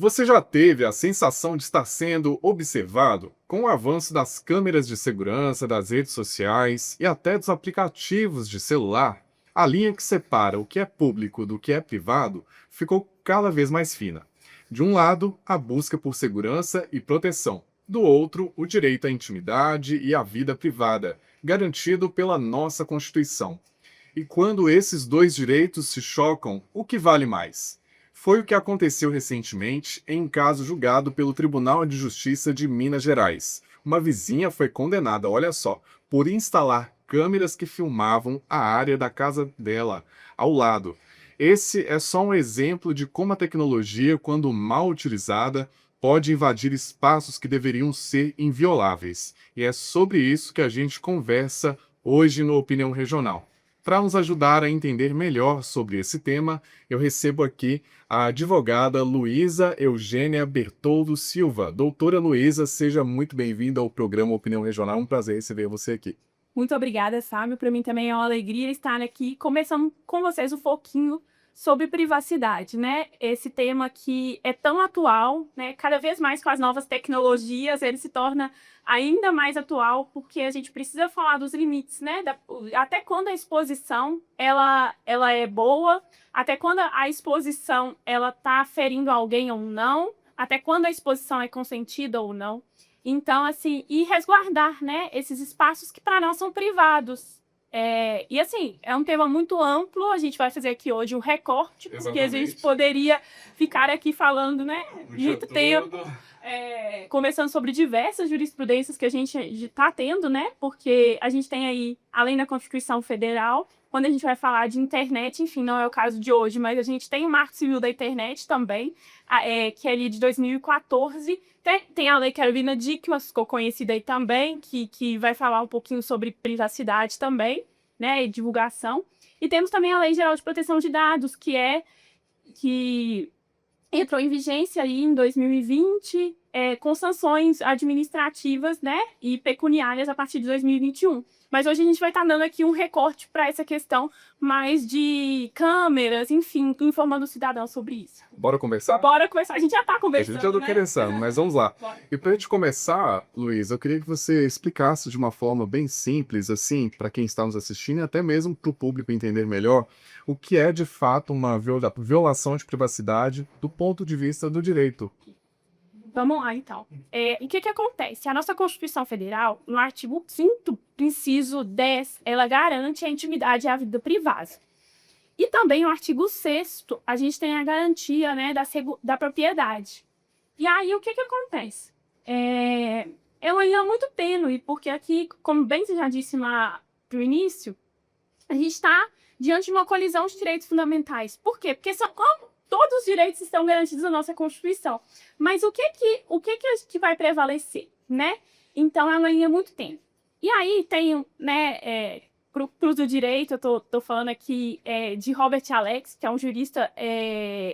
Você já teve a sensação de estar sendo observado? Com o avanço das câmeras de segurança, das redes sociais e até dos aplicativos de celular, a linha que separa o que é público do que é privado ficou cada vez mais fina. De um lado, a busca por segurança e proteção. Do outro, o direito à intimidade e à vida privada, garantido pela nossa Constituição. E quando esses dois direitos se chocam, o que vale mais? Foi o que aconteceu recentemente em um caso julgado pelo Tribunal de Justiça de Minas Gerais. Uma vizinha foi condenada, olha só, por instalar câmeras que filmavam a área da casa dela, ao lado. Esse é só um exemplo de como a tecnologia, quando mal utilizada, pode invadir espaços que deveriam ser invioláveis. E é sobre isso que a gente conversa hoje no Opinião Regional. Para nos ajudar a entender melhor sobre esse tema, eu recebo aqui a advogada Luísa Eugênia Bertoldo Silva. Doutora Luísa, seja muito bem-vinda ao programa Opinião Regional. É um prazer receber você aqui. Muito obrigada, Sábio. Para mim também é uma alegria estar aqui começando com vocês um pouquinho sobre privacidade, né? Esse tema que é tão atual, né? Cada vez mais com as novas tecnologias, ele se torna ainda mais atual, porque a gente precisa falar dos limites, né? Até quando a exposição ela é boa, até quando a exposição ela está ferindo alguém ou não, até quando a exposição é consentida ou não. Então, assim, e resguardar, né, esses espaços que para nós são privados. E assim, é um tema muito amplo, a gente vai fazer aqui hoje um recorte, porque a gente poderia ficar aqui falando, né, muito tempo, conversando sobre diversas jurisprudências que a gente está tendo, né, porque a gente tem aí, além da Constituição Federal, quando a gente vai falar de internet, enfim, não é o caso de hoje, mas a gente tem o Marco Civil da Internet também, que é ali de 2014, tem a Lei Carolina Dickmann, que ficou conhecida aí também, que vai falar um pouquinho sobre privacidade também, né, e divulgação. E temos também a Lei Geral de Proteção de Dados, que entrou em vigência aí em 2020, com sanções administrativas, né, e pecuniárias a partir de 2021. Mas hoje a gente vai estar dando aqui um recorte para essa questão mais de câmeras, enfim, informando o cidadão sobre isso. Bora conversar? Bora conversar. A gente já está A conversando, gente já está conversando, mas vamos lá. Bora. E para a gente começar, Luiz, eu queria que você explicasse de uma forma bem simples, assim, para quem está nos assistindo e até mesmo para o público entender melhor, o que é de fato uma violação de privacidade do ponto de vista do direito. Vamos lá, então. O que acontece? A nossa Constituição Federal, no artigo 5º, inciso 10, ela garante a intimidade e a vida privada. E também no artigo 6º, a gente tem a garantia, né, da propriedade. E aí, o que acontece? É uma linha muito tênue, porque aqui, como bem você já disse lá no início, a gente está diante de uma colisão de direitos fundamentais. Por quê? Porque todos os direitos estão garantidos na nossa Constituição. Mas o que vai prevalecer, né? Então, é uma linha muito tênue. E aí tem, né, para o do direito, eu tô falando aqui de Robert Alex, que é um jurista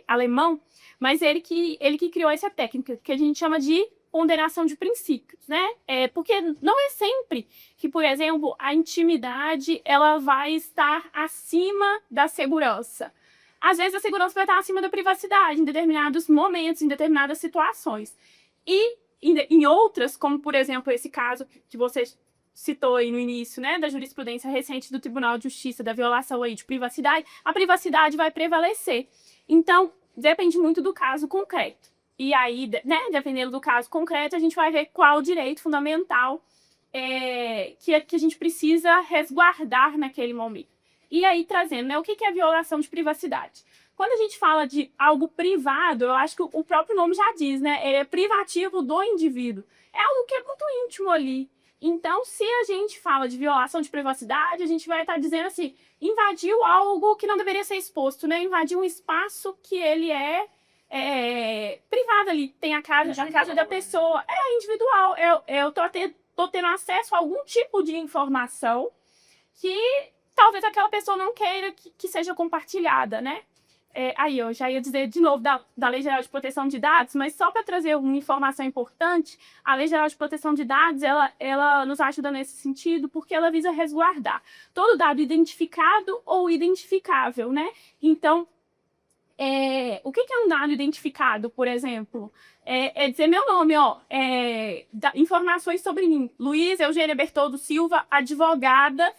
alemão, mas ele que criou essa técnica, que a gente chama de ponderação de princípios, né? Porque não é sempre que, por exemplo, a intimidade ela vai estar acima da segurança. Às vezes a segurança vai estar acima da privacidade, em determinados momentos, em determinadas situações. E em outras, como por exemplo esse caso que você citou aí no início, né, da jurisprudência recente do Tribunal de Justiça, da violação aí de privacidade, a privacidade vai prevalecer. Então, depende muito do caso concreto. E aí, né, dependendo do caso concreto, a gente vai ver qual o direito fundamental que a gente precisa resguardar naquele momento. E aí, trazendo, né, o que é violação de privacidade? Quando a gente fala de algo privado, eu acho que o próprio nome já diz, né? Ele é privativo do indivíduo. É algo que é muito íntimo ali. Então, se a gente fala de violação de privacidade, a gente vai estar dizendo assim, invadiu algo que não deveria ser exposto, né? Invadiu um espaço que ele privado ali. Tem a casa da pessoa. É individual. Eu tô tendo acesso a algum tipo de informação que talvez aquela pessoa não queira que seja compartilhada, né? Aí eu já ia dizer de novo da Lei Geral de Proteção de Dados, mas só para trazer uma informação importante, a Lei Geral de Proteção de Dados, ela nos ajuda nesse sentido, porque ela visa resguardar todo dado identificado ou identificável, né? Então, O que é um dado identificado, por exemplo? É dizer meu nome, ó, informações sobre mim. Luiz Eugênia Bertoldo Silva, advogada,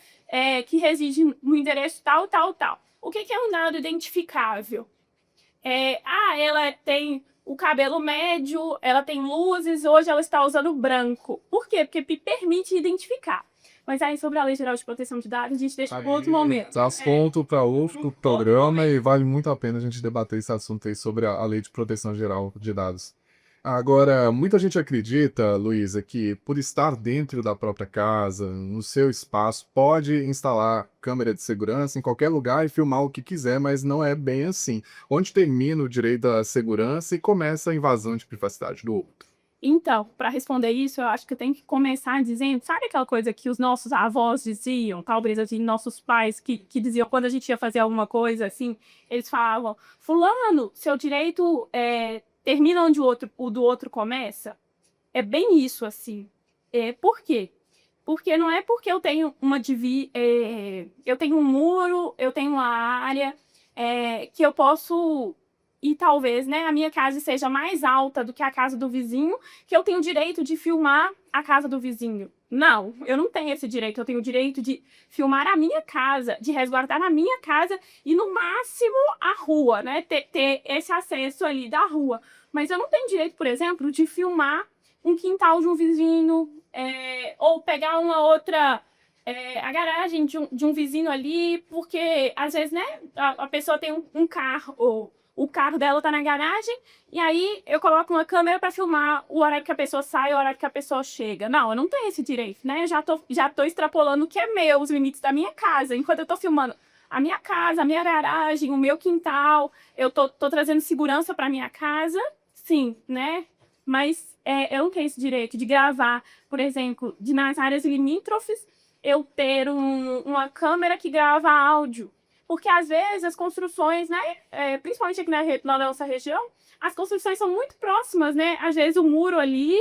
que reside no endereço tal, tal, tal. O que é um dado identificável? Ela tem o cabelo médio, ela tem luzes, hoje ela está usando branco. Por quê? Porque me permite identificar. Mas aí, sobre a Lei Geral de Proteção de Dados, a gente deixa para outro momento. Assunto para outro programa e vale muito a pena a gente debater esse assunto aí sobre a Lei de Proteção Geral de Dados. Agora, muita gente acredita, Luísa, que por estar dentro da própria casa, no seu espaço, pode instalar câmera de segurança em qualquer lugar e filmar o que quiser, mas não é bem assim. Onde termina o direito à segurança e começa a invasão de privacidade do outro. Então, para responder isso, eu acho que eu tenho que começar dizendo, sabe aquela coisa que os nossos avós diziam, talvez assim, nossos pais que diziam quando a gente ia fazer alguma coisa assim, eles falavam, fulano, seu direito termina onde o do outro começa? É bem isso, assim. Por quê? Porque não é porque eu tenho eu tenho um muro, eu tenho uma área que eu posso. E talvez, né, a minha casa seja mais alta do que a casa do vizinho, que eu tenho o direito de filmar a casa do vizinho. Não, eu não tenho esse direito. Eu tenho o direito de filmar a minha casa, de resguardar a minha casa e, no máximo, a rua, né? Ter esse acesso ali da rua. Mas eu não tenho direito, por exemplo, de filmar um quintal de um vizinho, ou pegar uma outra, a garagem de um vizinho ali, porque às vezes, né, a pessoa tem um carro, ou o carro dela tá na garagem, e aí eu coloco uma câmera para filmar o horário que a pessoa sai, o horário que a pessoa chega. Não, eu não tenho esse direito, né? Eu já tô extrapolando o que é meu, os limites da minha casa, enquanto eu tô filmando a minha casa, a minha garagem, o meu quintal, eu tô trazendo segurança para minha casa, sim, né? Mas eu não tenho esse direito de gravar, por exemplo, nas áreas limítrofes, eu ter uma câmera que grava áudio. Porque, às vezes, as construções, né, principalmente aqui na nossa região, as construções são muito próximas, né? Às vezes o muro ali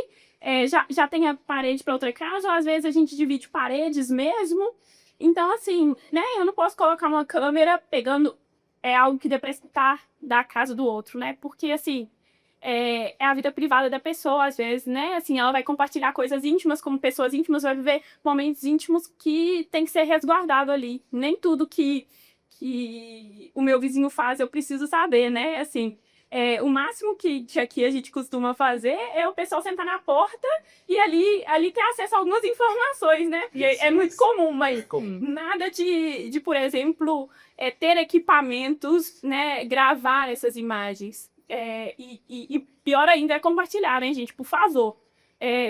já tem a parede para outra casa, ou às vezes a gente divide paredes mesmo. Então, assim, né, eu não posso colocar uma câmera pegando algo que dê para estar da casa do outro, né? Porque, assim, é a vida privada da pessoa, às vezes, né? Assim, ela vai compartilhar coisas íntimas, como pessoas íntimas, vai viver momentos íntimos que tem que ser resguardado ali. Nem tudo que o meu vizinho faz eu preciso saber, né? Assim, o máximo que aqui a gente costuma fazer é o pessoal sentar na porta e ali ter acesso a algumas informações, né? E é muito comum, mas nada de por exemplo, ter equipamentos, né? Gravar essas imagens. E pior ainda é compartilhar, né, gente? Por favor.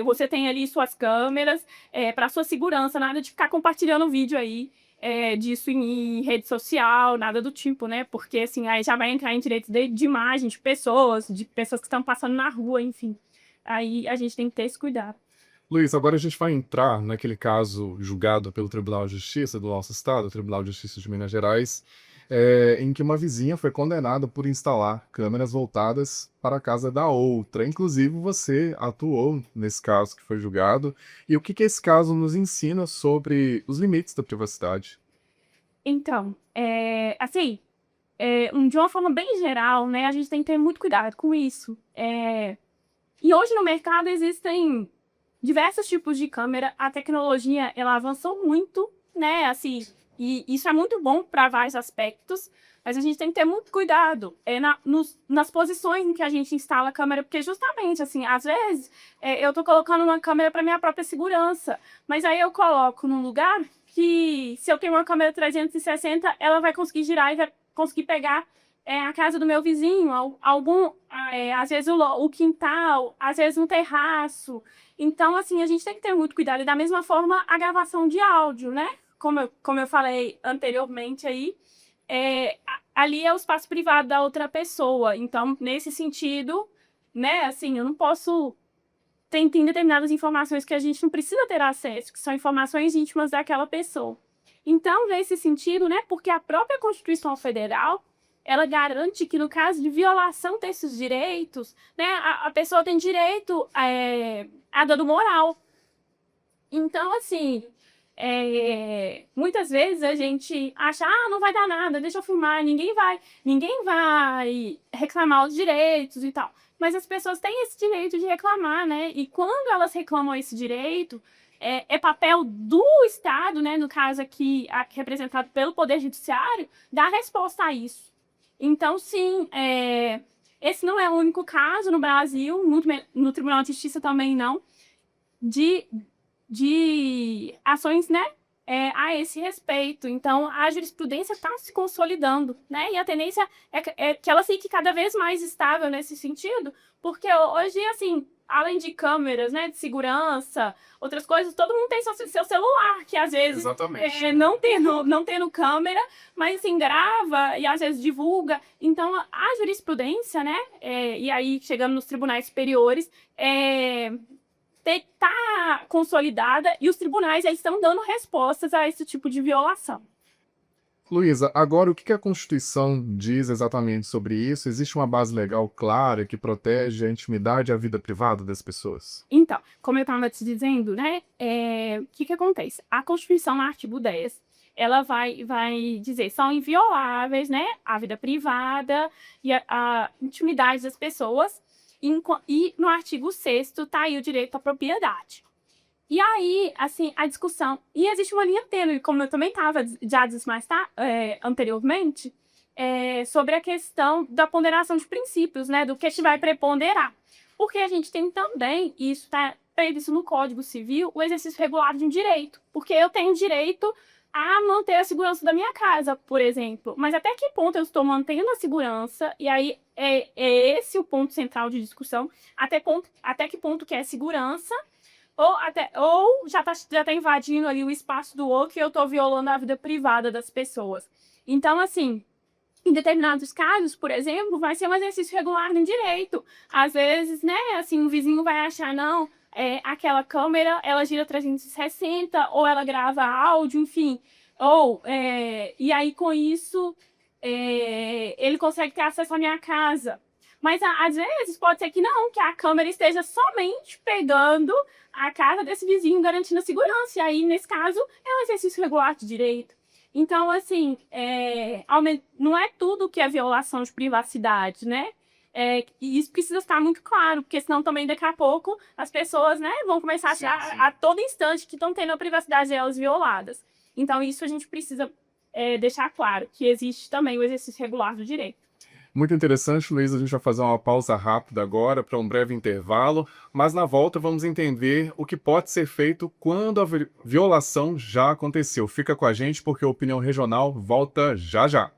Você tem ali suas câmeras para sua segurança, nada de ficar compartilhando vídeo aí disso em rede social, nada do tipo, né? Porque assim, aí já vai entrar em direitos de imagem de pessoas que estão passando na rua, enfim. Aí a gente tem que ter esse cuidado. Luiz, agora a gente vai entrar naquele caso julgado pelo Tribunal de Justiça do nosso estado, o Tribunal de Justiça de Minas Gerais, em que uma vizinha foi condenada por instalar câmeras voltadas para a casa da outra. Inclusive, você atuou nesse caso que foi julgado. E o que esse caso nos ensina sobre os limites da privacidade? Então, assim, de uma forma bem geral, né, a gente tem que ter muito cuidado com isso. E hoje no mercado existem diversos tipos de câmera, a tecnologia ela avançou muito, né? Assim, e isso é muito bom para vários aspectos, mas a gente tem que ter muito cuidado nas posições em que a gente instala a câmera, porque justamente, assim, às vezes eu tô colocando uma câmera para minha própria segurança, mas aí eu coloco num lugar que, se eu tenho uma câmera 360, ela vai conseguir girar e vai conseguir pegar a casa do meu vizinho, às vezes o quintal, às vezes um terraço. Então, assim, a gente tem que ter muito cuidado. E da mesma forma, a gravação de áudio, né? Como eu falei anteriormente aí, ali é o espaço privado da outra pessoa. Então, nesse sentido, né, assim, eu não posso... Tem determinadas informações que a gente não precisa ter acesso, que são informações íntimas daquela pessoa. Então, nesse sentido, né, porque a própria Constituição Federal ela garante que, no caso de violação desses direitos, né, a pessoa tem direito a dano moral. Então, assim, muitas vezes a gente acha, não vai dar nada, deixa eu filmar, ninguém vai reclamar os direitos e tal. Mas as pessoas têm esse direito de reclamar, né? E quando elas reclamam esse direito, é papel do Estado, né, no caso aqui representado pelo Poder Judiciário, dar resposta a isso. Então, sim, esse não é o único caso no Brasil, no Tribunal de Justiça também não, de ações, né, a esse respeito. Então, a jurisprudência está se consolidando, né, e a tendência é que ela fique cada vez mais estável nesse sentido, porque hoje, assim, além de câmeras, né, de segurança, outras coisas, todo mundo tem seu celular, que às vezes não tendo câmera, mas assim, grava e às vezes divulga. Então, a jurisprudência, né, e aí chegando nos tribunais superiores, tá consolidada e os tribunais eles estão dando respostas a esse tipo de violação. Luísa, agora o que a Constituição diz exatamente sobre isso? Existe uma base legal clara que protege a intimidade e a vida privada das pessoas? Então, como eu estava te dizendo, né, o que acontece? A Constituição, no artigo 10, ela vai dizer são invioláveis, né, a vida privada e a intimidade das pessoas, e no artigo 6º está aí o direito à propriedade. E aí, assim, a discussão... E existe uma linha tênue, como eu também estava já disse mais anteriormente, sobre a questão da ponderação de princípios, né, do que vai preponderar. Porque a gente tem também, e isso está previsto no Código Civil, o exercício regular de um direito. Porque eu tenho direito a manter a segurança da minha casa, por exemplo. Mas até que ponto eu estou mantendo a segurança? E aí é esse o ponto central de discussão. Até que ponto que é segurança? Ou já tá invadindo ali o espaço do outro e eu estou violando a vida privada das pessoas. Então, assim, em determinados casos, por exemplo, vai ser um exercício regular no direito. Às vezes, né, assim, o vizinho vai achar, não, aquela câmera, ela gira 360, ou ela grava áudio, enfim. E aí, com isso, ele consegue ter acesso à minha casa. Mas, às vezes, pode ser que não, que a câmera esteja somente pegando a casa desse vizinho, garantindo a segurança. E aí, nesse caso, é um exercício regular de direito. Então, assim, não é tudo que é violação de privacidade, né? E isso precisa estar muito claro, porque senão também daqui a pouco as pessoas, né, vão começar a achar a todo instante que estão tendo a privacidade delas violadas. Então, isso a gente precisa deixar claro, que existe também o exercício regular do direito. Muito interessante, Luísa. A gente vai fazer uma pausa rápida agora para um breve intervalo, mas na volta vamos entender o que pode ser feito quando a violação já aconteceu. Fica com a gente porque a Opinião Regional volta já já.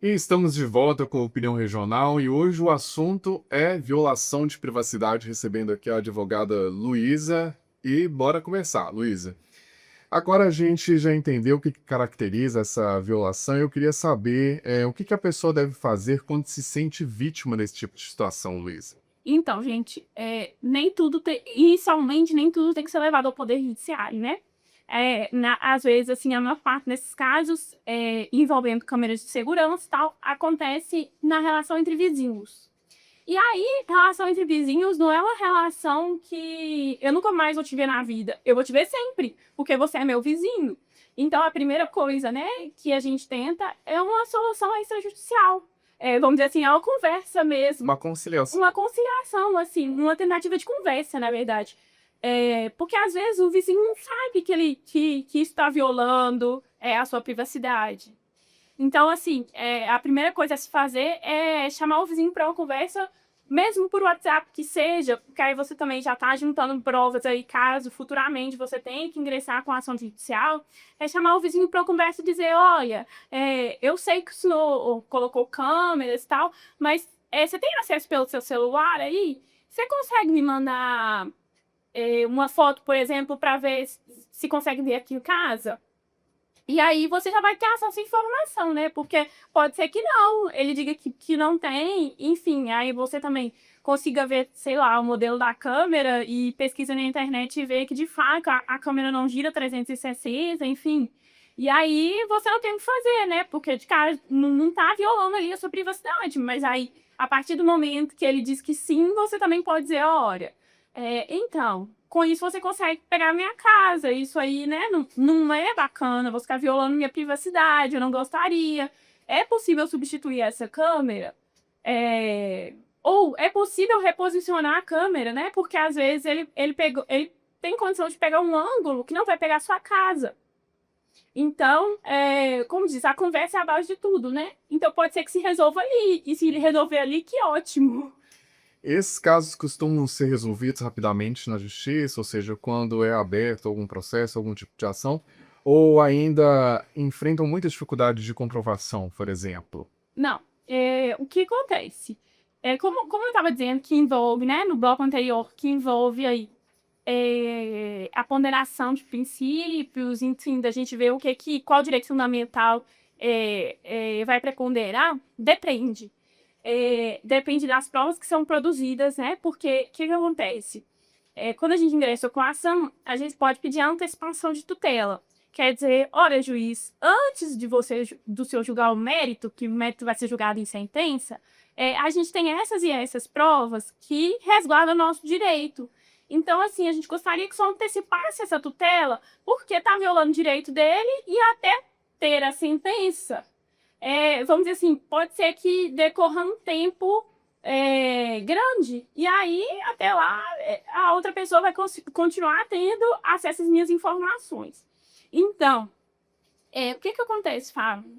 E estamos de volta com a Opinião Regional e hoje o assunto é violação de privacidade, recebendo aqui a advogada Luísa. E bora começar, Luísa. Agora a gente já entendeu o que caracteriza essa violação e eu queria saber o que a pessoa deve fazer quando se sente vítima desse tipo de situação, Luísa. Então, gente, inicialmente nem tudo tem que ser levado ao Poder Judiciário, né? Às vezes, assim, a maior parte desses casos, envolvendo câmeras de segurança e tal, acontece na relação entre vizinhos. E aí, relação entre vizinhos não é uma relação que eu nunca mais vou te ver na vida. Eu vou te ver sempre, porque você é meu vizinho. Então, a primeira coisa, né, que a gente tenta é uma solução extrajudicial. Vamos dizer assim, é uma conversa mesmo. Uma conciliação. Uma conciliação, assim, uma tentativa de conversa, na verdade. Porque às vezes o vizinho não sabe que está violando a sua privacidade. Então, assim, a primeira coisa a se fazer é chamar o vizinho para uma conversa, mesmo por WhatsApp que seja, porque aí você também já está juntando provas aí, caso futuramente você tenha que ingressar com a ação judicial, chamar o vizinho para uma conversa e dizer, olha, eu sei que o senhor colocou câmeras e tal, mas você tem acesso pelo seu celular aí? Você consegue me mandar uma foto, por exemplo, para ver se consegue ver aqui em casa? E aí você já vai ter acesso à informação, né? Porque pode ser que não, ele diga que não tem, enfim, aí você também consiga ver, sei lá, o modelo da câmera e pesquisa na internet e ver que de fato a câmera não gira 360, enfim. E aí você não tem o que fazer, né? Porque de cara não tá violando ali a sua privacidade, mas aí a partir do momento que ele diz que sim, você também pode dizer, olha, então, com isso você consegue pegar minha casa. Isso aí, né, não é bacana, você ficar violando minha privacidade, eu não gostaria. É possível substituir essa câmera? Ou é possível reposicionar a câmera, né? Porque às vezes ele tem condição de pegar um ângulo que não vai pegar a sua casa. Então, como diz, a conversa é a base de tudo, né? Então pode ser que se resolva ali. E se ele resolver ali, que ótimo. Esses casos costumam ser resolvidos rapidamente na justiça, ou seja, quando é aberto algum processo, algum tipo de ação, ou ainda enfrentam muitas dificuldades de comprovação, por exemplo? Não, o que acontece? Como eu estava dizendo, que envolve, né, no bloco anterior, que envolve aí a ponderação de princípios, enfim, da gente ver qual direito fundamental vai preponderar, depende. Depende das provas que são produzidas, né? Porque o que acontece? Quando a gente ingressa com a ação, a gente pode pedir a antecipação de tutela. Quer dizer, olha, juiz, antes do seu julgar o mérito, que o mérito vai ser julgado em sentença, a gente tem essas e essas provas que resguardam o nosso direito. Então, assim, a gente gostaria que só antecipasse essa tutela, porque está violando o direito dele e até ter a sentença. Vamos dizer assim, pode ser que decorra um tempo grande. E aí, até lá, a outra pessoa vai continuar tendo acesso às minhas informações. Então, o que acontece, Fábio?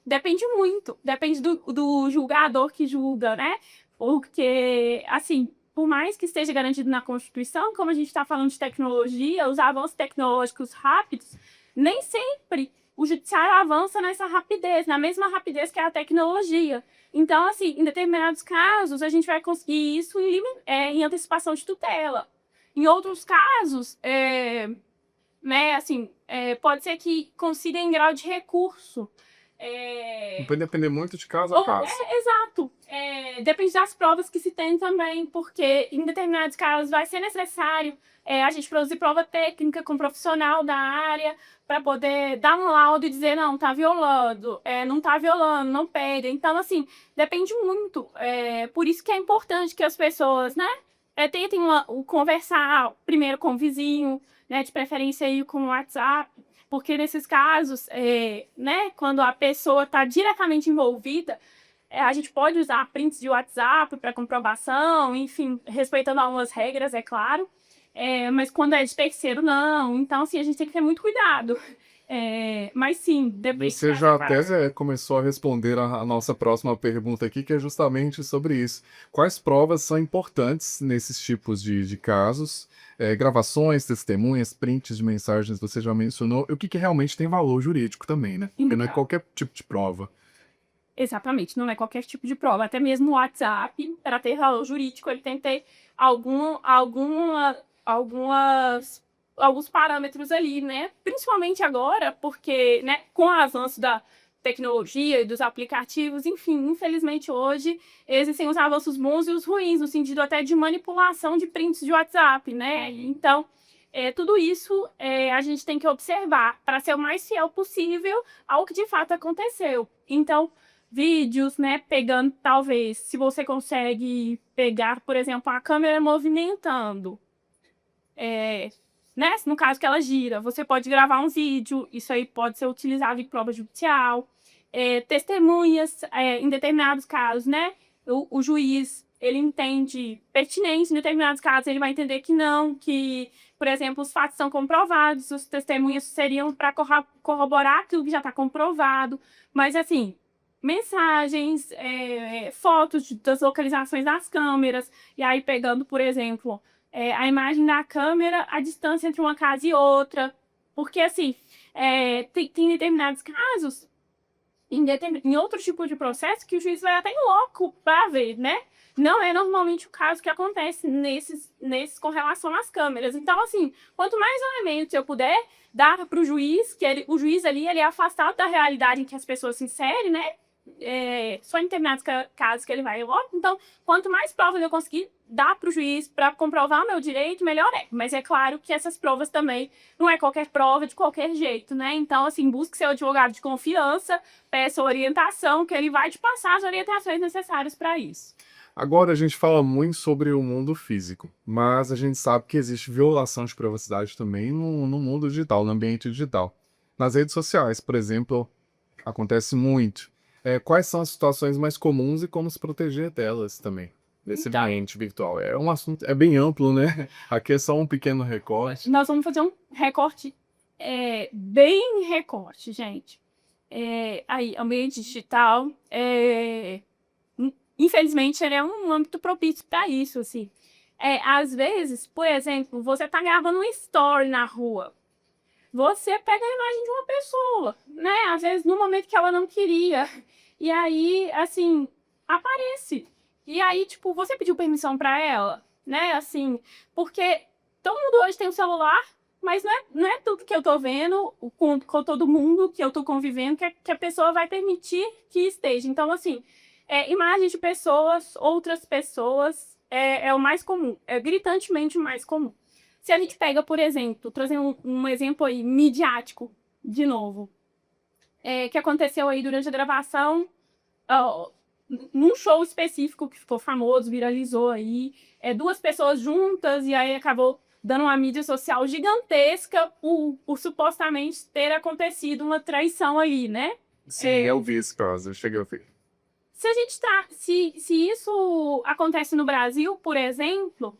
Depende muito. Depende do julgador que julga, né? Porque, assim, por mais que esteja garantido na Constituição, como a gente está falando de tecnologia, os avanços tecnológicos rápidos, nem sempre o judiciário avança nessa rapidez, na mesma rapidez que a tecnologia. Então, assim, em determinados casos, a gente vai conseguir isso em antecipação de tutela. Em outros casos, né, assim, pode ser que consiga em grau de recurso. Vai depender muito de caso a caso. Exato. Depende das provas que se tem também, porque em determinados casos vai ser necessário a gente produzir prova técnica com um profissional da área para poder dar um laudo e dizer, não, tá violando, não tá violando, não pede. Então, assim, depende muito. Por isso que é importante que as pessoas, né, tentem conversar primeiro com o vizinho, né, de preferência aí com o WhatsApp, porque nesses casos, né, quando a pessoa está diretamente envolvida, a gente pode usar prints de WhatsApp para comprovação, enfim, respeitando algumas regras, é claro, mas quando é de terceiro, não. Então, assim, a gente tem que ter muito cuidado. Mas sim, depois... Você já até começou a responder a nossa próxima pergunta aqui, que é justamente sobre isso. Quais provas são importantes nesses tipos de casos? Gravações, testemunhas, prints de mensagens, você já mencionou. E o que realmente tem valor jurídico também, né? Porque não é qualquer tipo de prova. Exatamente, não é qualquer tipo de prova. Até mesmo o WhatsApp, para ter valor jurídico, ele tem que ter alguns parâmetros ali, né? Principalmente agora, porque, né, com o avanço da tecnologia e dos aplicativos, enfim, infelizmente hoje existem os avanços bons e os ruins, no sentido até de manipulação de prints de WhatsApp, né? Então, tudo isso a gente tem que observar para ser o mais fiel possível ao que de fato aconteceu. Então, vídeos, né, pegando, talvez, se você consegue pegar, por exemplo, a câmera movimentando, né, no caso que ela gira, você pode gravar um vídeo, isso aí pode ser utilizado em prova judicial, testemunhas, em determinados casos, né, o juiz, ele entende pertinente, em determinados casos ele vai entender que não, que, por exemplo, os fatos são comprovados, os testemunhas seriam para corroborar aquilo que já está comprovado, mas assim, mensagens, fotos das localizações das câmeras, e aí pegando, por exemplo, a imagem da câmera, a distância entre uma casa e outra, porque assim, tem determinados casos em outro tipo de processo que o juiz vai até em loco para ver, né? Não é normalmente o caso que acontece nesses com relação às câmeras. Então, assim, quanto mais elementos eu puder dar para o juiz, o juiz ali ele é afastado da realidade em que as pessoas se inserem, né? Só em determinados casos que ele vai logo. Então, quanto mais provas eu conseguir dar para o juiz para comprovar o meu direito, melhor é. Mas é claro que essas provas também não é qualquer prova de qualquer jeito, né? Então, assim, busque seu advogado de confiança, peça orientação, que ele vai te passar as orientações necessárias para isso. Agora a gente fala muito sobre o mundo físico, mas a gente sabe que existe violação de privacidade também no mundo digital, no ambiente digital. Nas redes sociais, por exemplo, acontece muito. Quais são as situações mais comuns e como se proteger delas também, desse Então. ambiente virtual? É um assunto, é bem amplo, né? Aqui é só um pequeno recorte. Nós vamos fazer um recorte, bem recorte, gente. Aí, ambiente digital, infelizmente, ele é um âmbito propício para isso, assim. Às vezes, por exemplo, você tá gravando um story na rua, você pega a imagem de uma pessoa, né? Às vezes, no momento que ela não queria. E aí, assim, aparece. E aí, tipo, você pediu permissão para ela, né? Assim, porque todo mundo hoje tem um celular, mas não é tudo que eu tô vendo com todo mundo que eu tô convivendo que a pessoa vai permitir que esteja. Então, assim, imagens de pessoas, outras pessoas, é o mais comum, é gritantemente o mais comum. Se a gente pega, por exemplo, trazendo um exemplo aí midiático, de novo, que aconteceu aí durante a gravação, num show específico que ficou famoso, viralizou aí, duas pessoas juntas e aí acabou dando uma mídia social gigantesca por supostamente ter acontecido uma traição ali, né? Sim, eu vi esse caso, eu cheguei a ver. Se a gente se isso acontece no Brasil, por exemplo,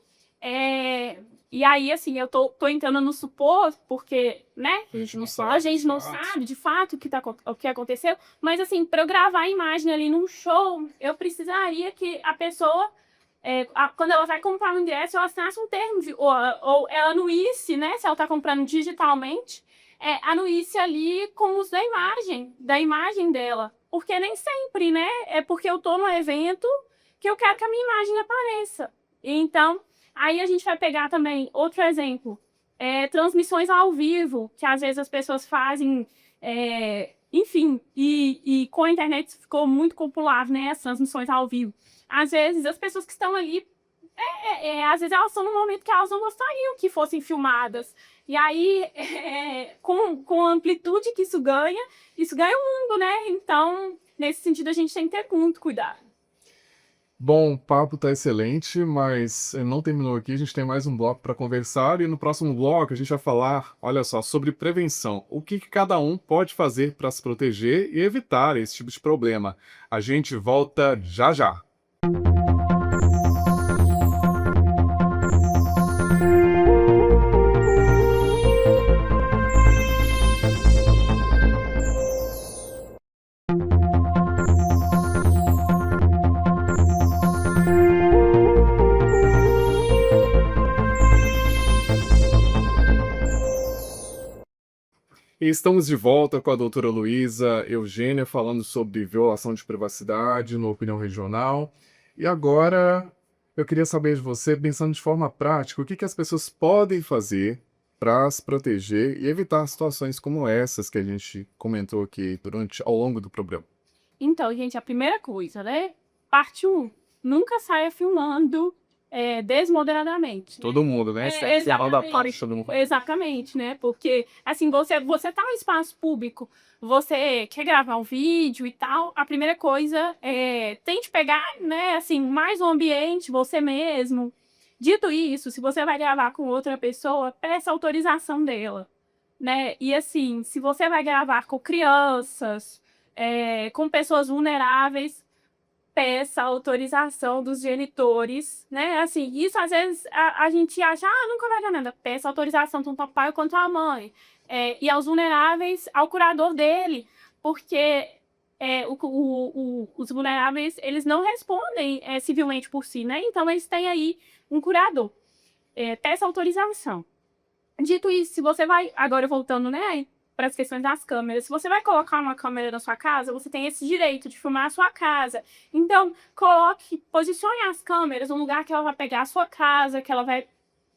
e aí, assim, eu tô entrando no supor, porque, né, a gente não sabe de fato o que aconteceu, mas, assim, para eu gravar a imagem ali num show, eu precisaria que a pessoa, quando ela vai comprar um ingresso, ela assinasse um termo, ou ela anuísse, né, se ela tá comprando digitalmente, anuísse ali com o uso da imagem dela. Porque nem sempre, né, é porque eu tô no evento que eu quero que a minha imagem apareça. Então, aí a gente vai pegar também outro exemplo, transmissões ao vivo, que às vezes as pessoas fazem, enfim, e com a internet ficou muito popular, né, as transmissões ao vivo. Às vezes as pessoas que estão ali, às vezes elas estão num momento que elas não gostariam que fossem filmadas. E aí, com a amplitude que isso ganha o mundo, né? Então, nesse sentido, a gente tem que ter muito cuidado. Bom, o papo tá excelente, mas não terminou aqui. A gente tem mais um bloco para conversar e no próximo bloco a gente vai falar, olha só, sobre prevenção. O que cada um pode fazer para se proteger e evitar esse tipo de problema. A gente volta já já. E estamos de volta com a doutora Luísa Eugênia falando sobre violação de privacidade no Opinião Regional. E agora eu queria saber de você, pensando de forma prática, o que as pessoas podem fazer para se proteger e evitar situações como essas que a gente comentou aqui ao longo do programa. Então, gente, a primeira coisa, né? Parte 1. Nunca saia filmando desmoderadamente. Todo mundo, né? Exatamente, né? Porque, assim, você tá no espaço público, você quer gravar um vídeo e tal, a primeira coisa tente pegar, né, assim, mais o ambiente, você mesmo. Dito isso, se você vai gravar com outra pessoa, peça autorização dela, né? E, assim, se você vai gravar com crianças, com pessoas vulneráveis, peça autorização dos genitores, né? Assim, isso às vezes a gente acha, nunca vai dar nada. Peça autorização tanto ao pai quanto à mãe. E aos vulneráveis, ao curador dele, porque os vulneráveis, eles não respondem civilmente por si, né? Então, eles têm aí um curador. Peça autorização. Dito isso, se você vai, agora voltando, né, para as questões das câmeras. Se você vai colocar uma câmera na sua casa, você tem esse direito de filmar a sua casa. Então, posicione as câmeras num lugar que ela vai pegar a sua casa, que ela vai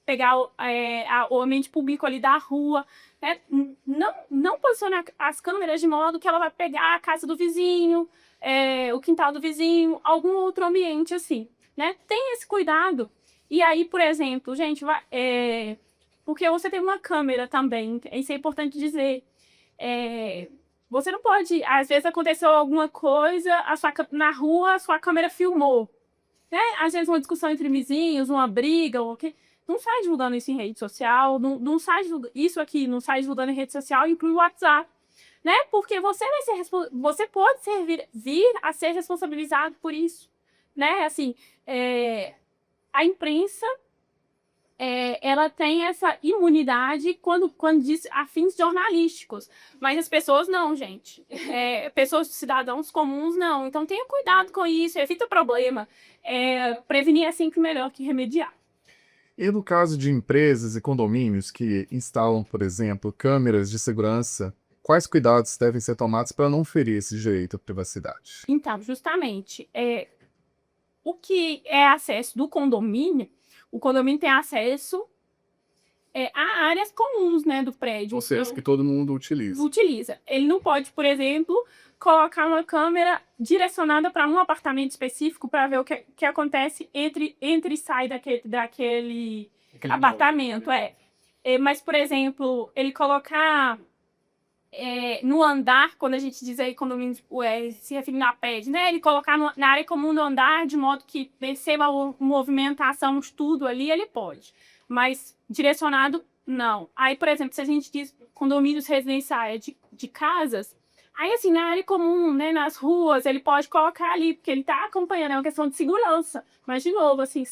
pegar o ambiente público ali da rua. Né? Não posicione as câmeras de modo que ela vai pegar a casa do vizinho, o quintal do vizinho, algum outro ambiente assim. Né? Tenha esse cuidado. E aí, por exemplo, gente, porque você tem uma câmera também, isso é importante dizer. Você não pode, às vezes aconteceu alguma coisa, na rua a sua câmera filmou. Né? Às vezes uma discussão entre vizinhos, uma briga, ou o quê. Não sai divulgando isso em rede social, não sai isso aqui, não sai divulgando em rede social, inclui o WhatsApp. Né? Porque você pode vir a ser responsabilizado por isso. Né? Assim, a imprensa ela tem essa imunidade quando diz a fins jornalísticos. Mas as pessoas não, gente. Pessoas, cidadãos comuns, não. Então tenha cuidado com isso, evita problema. Prevenir é sempre melhor que remediar. E no caso de empresas e condomínios que instalam, por exemplo, câmeras de segurança, quais cuidados devem ser tomados para não ferir esse direito à privacidade? Então, justamente, o que é acesso do condomínio, o condomínio tem acesso a áreas comuns, né, do prédio. Ou seja, que todo mundo utiliza. Ele não pode, por exemplo, colocar uma câmera direcionada para um apartamento específico para ver o que acontece entre e sai daquele apartamento. Mas, por exemplo, ele colocar no andar, quando a gente diz aí condomínio, se referindo à PED, né? Ele colocar na área comum do andar, de modo que perceba a movimentação, tudo ali, ele pode. Mas direcionado, não. Aí, por exemplo, se a gente diz condomínios residenciais de casas, aí, assim, na área comum, né, nas ruas, ele pode colocar ali, porque ele está acompanhando, é uma questão de segurança. Mas, de novo, assim,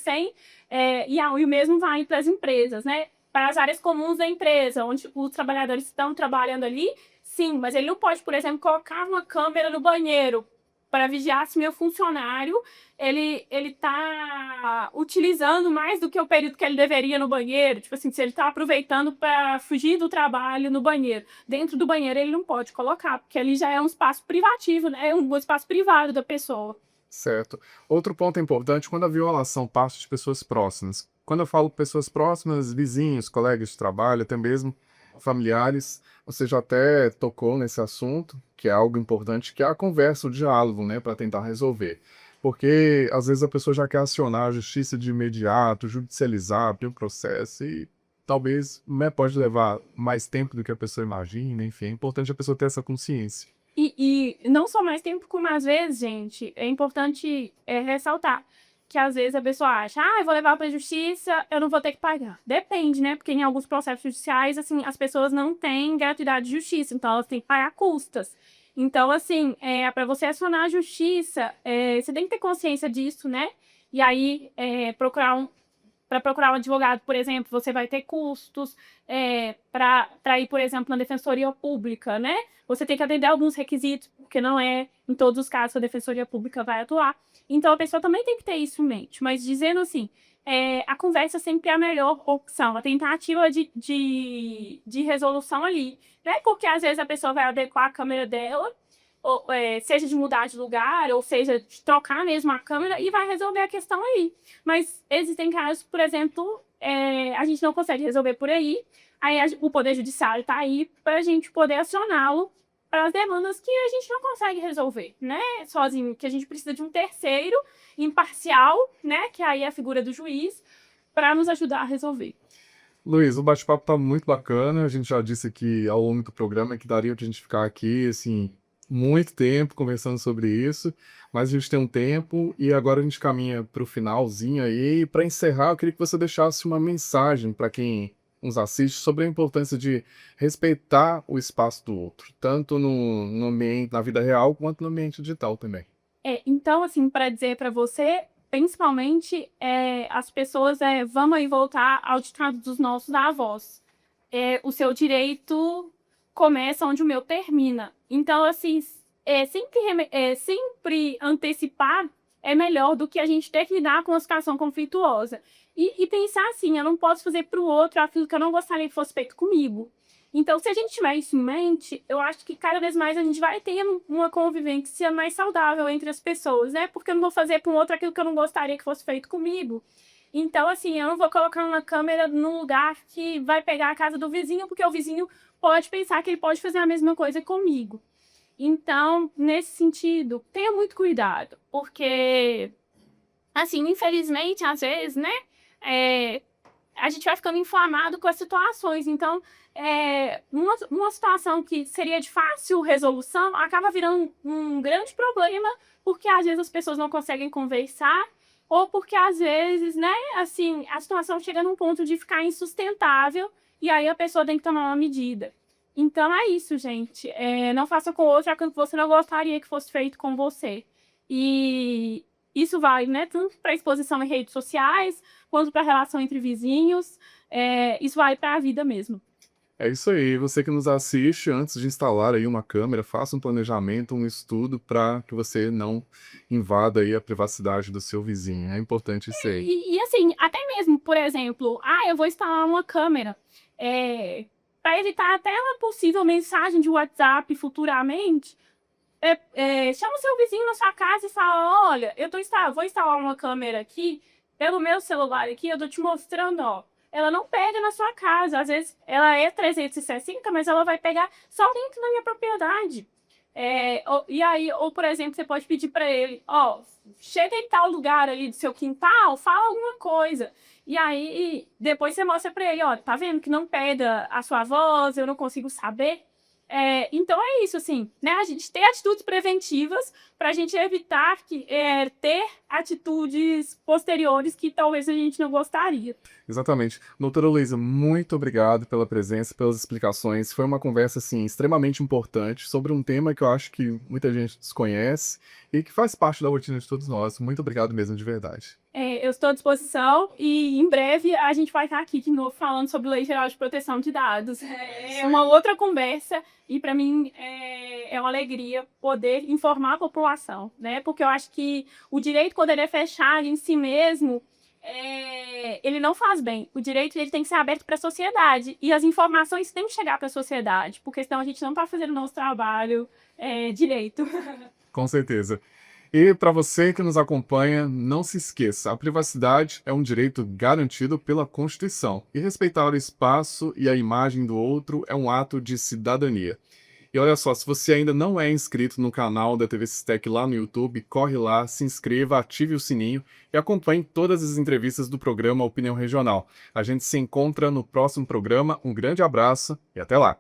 e o mesmo vai para as empresas, né? Para as áreas comuns da empresa, onde os trabalhadores estão trabalhando ali, sim, mas ele não pode, por exemplo, colocar uma câmera no banheiro para vigiar se meu funcionário ele está utilizando mais do que o período que ele deveria no banheiro. Tipo assim, se ele está aproveitando para fugir do trabalho no banheiro. Dentro do banheiro ele não pode colocar, porque ali já é um espaço privativo, né? É um espaço privado da pessoa. Certo. Outro ponto importante, quando a violação parte de pessoas próximas. Quando eu falo pessoas próximas, vizinhos, colegas de trabalho, até mesmo familiares, você já até tocou nesse assunto, que é algo importante, que é a conversa, o diálogo, né, para tentar resolver. Porque às vezes a pessoa já quer acionar a justiça de imediato, judicializar, abrir o processo e talvez, né, pode levar mais tempo do que a pessoa imagina, enfim, é importante a pessoa ter essa consciência. E não só mais tempo, como às vezes, gente, é importante ressaltar que às vezes a pessoa acha, eu vou levar para a justiça, eu não vou ter que pagar. Depende, né? Porque em alguns processos judiciais, assim, as pessoas não têm gratuidade de justiça, então elas têm que pagar custas. Então, assim, para você acionar a justiça, você tem que ter consciência disso, né? E aí, para procurar um advogado, por exemplo, você vai ter custos para ir, por exemplo, na defensoria pública, né? Você tem que atender alguns requisitos, porque não é em todos os casos que a defensoria pública vai atuar. Então, a pessoa também tem que ter isso em mente. Mas dizendo assim, a conversa sempre é a melhor opção, a tentativa de resolução ali, né? Porque às vezes a pessoa vai adequar a câmera dela, ou, seja de mudar de lugar, ou seja de trocar mesmo a câmera, e vai resolver a questão aí. Mas existem casos, por exemplo, a gente não consegue resolver por aí o Poder Judiciário está aí para a gente poder acioná-lo para as demandas que a gente não consegue resolver, né, sozinho, que a gente precisa de um terceiro imparcial, né, que aí é a figura do juiz, para nos ajudar a resolver. Luiz, o bate-papo tá muito bacana, a gente já disse aqui ao longo do programa que daria pra gente ficar aqui, assim, muito tempo conversando sobre isso, mas a gente tem um tempo e agora a gente caminha para o finalzinho aí. Para encerrar, eu queria que você deixasse uma mensagem para quem nos assiste sobre a importância de respeitar o espaço do outro, tanto no ambiente, na vida real, quanto no ambiente digital também. Então, assim, para dizer para você, principalmente, as pessoas vamos aí voltar ao ditado dos nossos avós. O seu direito começa onde o meu termina. Então, assim, sempre antecipar é melhor do que a gente ter que lidar com uma situação conflituosa. E pensar assim, eu não posso fazer para o outro aquilo que eu não gostaria que fosse feito comigo. Então, se a gente tiver isso em mente, eu acho que cada vez mais a gente vai ter uma convivência mais saudável entre as pessoas, né? Porque eu não vou fazer para um outro aquilo que eu não gostaria que fosse feito comigo. Então, assim, eu não vou colocar uma câmera num lugar que vai pegar a casa do vizinho, porque o vizinho pode pensar que ele pode fazer a mesma coisa comigo. Então, nesse sentido, tenha muito cuidado, porque, assim, infelizmente, às vezes, né, a gente vai ficando inflamado com as situações. Então, uma situação que seria de fácil resolução acaba virando um grande problema, porque às vezes as pessoas não conseguem conversar, ou porque às vezes, né, assim, a situação chega num ponto de ficar insustentável, e aí a pessoa tem que tomar uma medida. Então é isso, gente. Não faça com o outro aquilo que você não gostaria que fosse feito com você. E isso vale, né, tanto para exposição em redes sociais, quanto para a relação entre vizinhos. Isso vale para a vida mesmo. É isso aí. Você que nos assiste, antes de instalar aí uma câmera, faça um planejamento, um estudo para que você não invada aí a privacidade do seu vizinho. É importante isso aí. E assim, até mesmo, por exemplo, eu vou instalar uma câmera para evitar até uma possível mensagem de WhatsApp futuramente. Chama o seu vizinho na sua casa e fala: olha, vou instalar uma câmera aqui, pelo meu celular aqui, eu tô te mostrando, ó. Ela não pega na sua casa, às vezes ela é 360, mas ela vai pegar só dentro da minha propriedade. E aí, ou por exemplo, você pode pedir para ele: ó, chega em tal lugar ali do seu quintal, fala alguma coisa. E aí, depois você mostra para ele: ó, tá vendo que não pega a sua voz, eu não consigo saber. Então é isso, assim, né? A gente ter atitudes preventivas para a gente evitar ter atitudes posteriores que talvez a gente não gostaria. Exatamente. Doutora Luísa, muito obrigado pela presença, pelas explicações. Foi uma conversa, assim, extremamente importante sobre um tema que eu acho que muita gente desconhece e que faz parte da rotina de todos nós. Muito obrigado mesmo, de verdade. Eu estou à disposição e em breve a gente vai estar aqui de novo falando sobre Lei Geral de Proteção de Dados. É uma outra conversa e para mim é uma alegria poder informar a população, né? Porque eu acho que o direito, quando ele é fechado em si mesmo, ele não faz bem. O direito ele tem que ser aberto para a sociedade e as informações têm que chegar para a sociedade, porque senão a gente não está fazendo o nosso trabalho direito. Com certeza. E para você que nos acompanha, não se esqueça, a privacidade é um direito garantido pela Constituição, e respeitar o espaço e a imagem do outro é um ato de cidadania. E olha só, se você ainda não é inscrito no canal da TV Sistec lá no YouTube, corre lá, se inscreva, ative o sininho e acompanhe todas as entrevistas do programa Opinião Regional. A gente se encontra no próximo programa, um grande abraço e até lá!